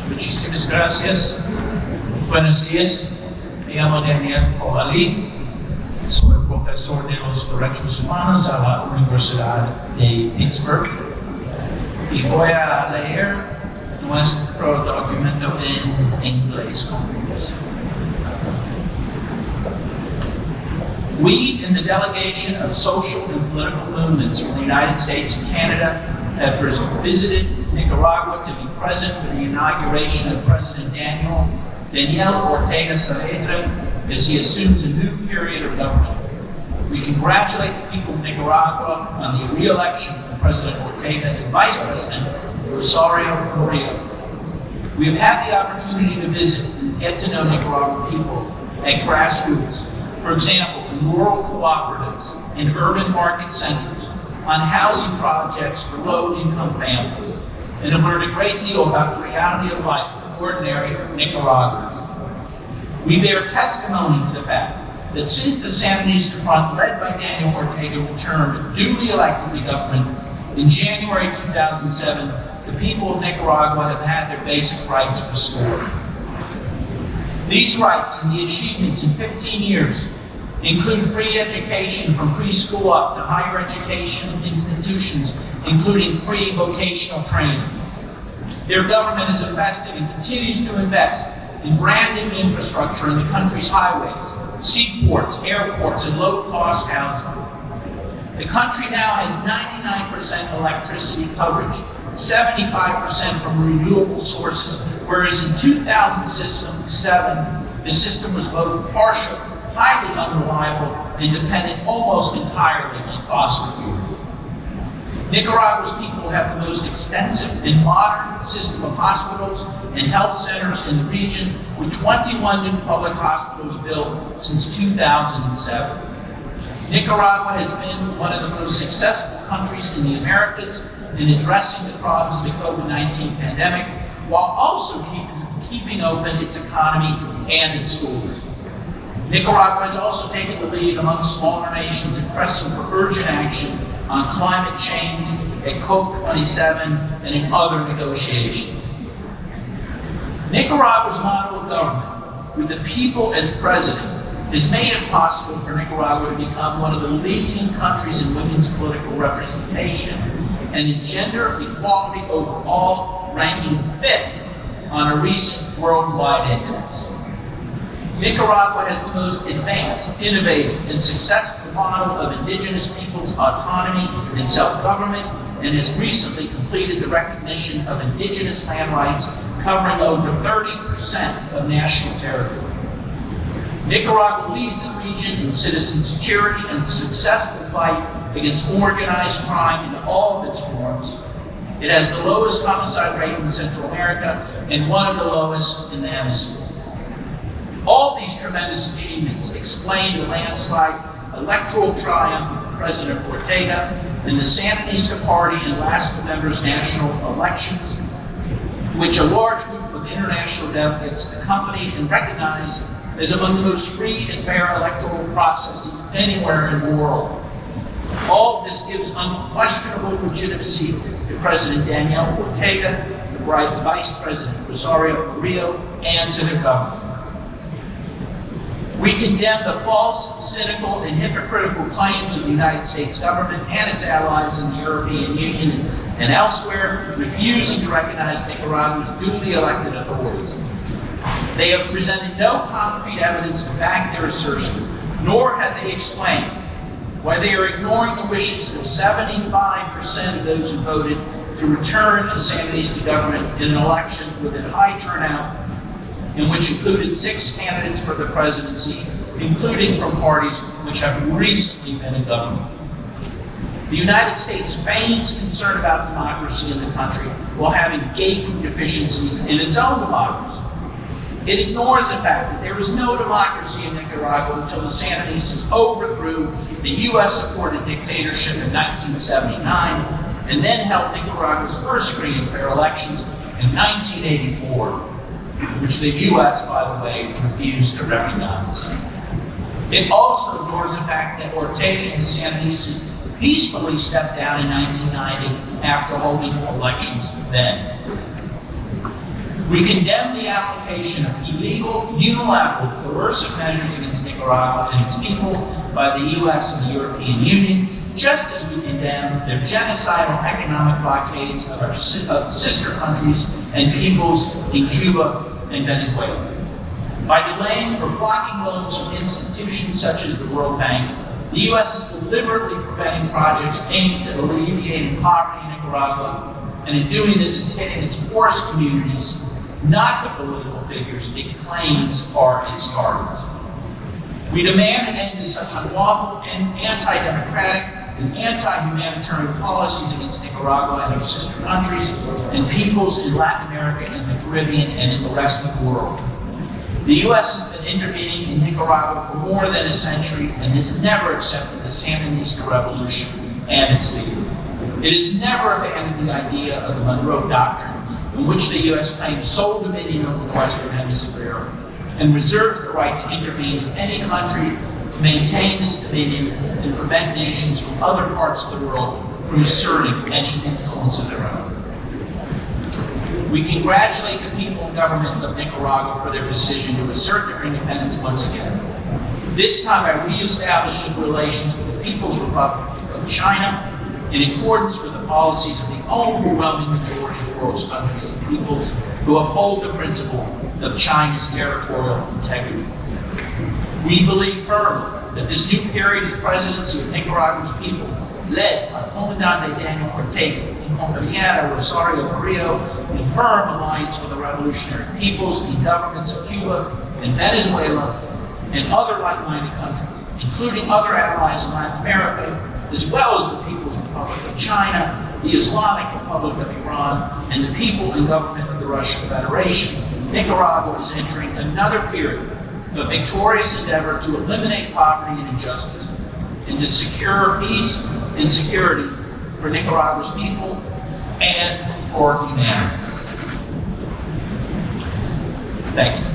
Muchísimas gracias. Buenos días. Me llamo Daniel Covalí. Soy profesor de los derechos humanos a la Universidad de Pittsburgh. Y voy a leer nuestro documento en inglés. We, in the delegation of social and political movements from the United States and Canada, have visited Nicaragua to be present for the inauguration of President Daniel Ortega Saavedra as he assumes a new period of government. We congratulate the people of Nicaragua on the re-election of President Ortega and Vice President Rosario Murillo. We have had the opportunity to visit and get to know Nicaraguan people at grassroots. For example, in rural cooperatives, in urban market centers, on housing projects for low-income families, and have learned a great deal about the reality of life for ordinary Nicaraguans. We bear testimony to the fact that since the Sandinista front led by Daniel Ortega returned duly elected to government in January 2007, the people of Nicaragua have had their basic rights restored. These rights and the achievements in 15 years include free education from preschool up to higher education institutions, including free vocational training. Their government has invested and continues to invest in brand new infrastructure in the country's highways, seaports, airports, and low-cost housing. The country now has 99% electricity coverage, 75% from renewable sources, whereas in 2007, the system was both partial, highly unreliable, and dependent almost entirely on fossil fuels. Nicaragua's people have the most extensive and modern system of hospitals and health centers in the region, with 21 new public hospitals built since 2007. Nicaragua has been one of the most successful countries in the Americas in addressing the problems of the COVID-19 pandemic, while also keeping open its economy and its schools. Nicaragua has also taken the lead among smaller nations in pressing for urgent action on climate change at COP27 and in other negotiations. Nicaragua's model of government, with the people as president, has made it possible for Nicaragua to become one of the leading countries in women's political representation and in gender equality overall, ranking 5th on a recent worldwide index. Nicaragua has the most advanced, innovative, and successful model of indigenous peoples' autonomy and self-government, and has recently completed the recognition of indigenous land rights covering over 30% of national territory. Nicaragua leads the region in citizen security and the successful fight against organized crime in all of its forms. It has the lowest homicide rate in Central America and one of the lowest in the hemisphere. All these tremendous achievements explain the landslide electoral triumph of President Ortega and the Sandinista Party in last November's national elections, which a large group of international delegates accompanied and recognized as among the most free and fair electoral processes anywhere in the world. All of this gives unquestionable legitimacy to President Daniel Ortega, the Vice President Rosario Murillo, and to their government. We condemn the false, cynical, and hypocritical claims of the United States government and its allies in the European Union and elsewhere, refusing to recognize Nicaragua's duly elected authorities. They have presented no concrete evidence to back their assertions, nor have they explained why they are ignoring the wishes of 75% of those who voted to return the Sandinista government in an election with a high turnout, in which included 6 candidates for the presidency, including from parties which have recently been in government. The United States feigns concern about democracy in the country while having gaping deficiencies in its own democracy. It ignores the fact that there was no democracy in Nicaragua until the Sandinistas overthrew the US-supported dictatorship in 1979 and then held Nicaragua's first free and fair elections in 1984, which the US, by the way, refused to recognize. It also ignores the fact that Ortega and the Sandinistas peacefully stepped down in 1990 after holding elections then. We condemn the application of illegal, unilateral, coercive measures against Nicaragua and its people by the U.S. and the European Union, just as we condemn their genocidal economic blockades of our sister countries and peoples in Cuba and Venezuela. By delaying or blocking loans from institutions such as the World Bank, the U.S. is deliberately preventing projects aimed at alleviating poverty in Nicaragua, and in doing this is hitting its poorest communities, not the political figures it claims are its targets. We demand an end to such unlawful and anti-democratic and anti-humanitarian policies against Nicaragua and our sister countries and peoples in Latin America and the Caribbean and in the rest of the world. The U.S. has been intervening in Nicaragua for more than a century and has never accepted the Sandinista revolution and its leader. It has never abandoned the idea of the Monroe Doctrine, in which the U.S. claims sole dominion over the Western Hemisphere and reserves the right to intervene in any country to maintain this dominion and prevent nations from other parts of the world from asserting any influence of their own. We congratulate the people and government of Nicaragua for their decision to assert their independence once again. This time by reestablishing relations with the People's Republic of China in accordance with the policies of the overwhelming majority of the world's countries and peoples who uphold the principle of China's territorial integrity. We believe firmly that this new period of the presidency of Nicaragua's people, led by Comandante Daniel Ortega and Compañera Rosario Murillo, in firm alliance with the revolutionary peoples and governments of Cuba and Venezuela and other like-minded countries, including other allies in Latin America, as well as the People's Republic of China, the Islamic Republic of Iran, and the people and government of the Russian Federation, Nicaragua is entering another period of victorious endeavor to eliminate poverty and injustice, and to secure peace and security for Nicaragua's people and for humanity. Thank you.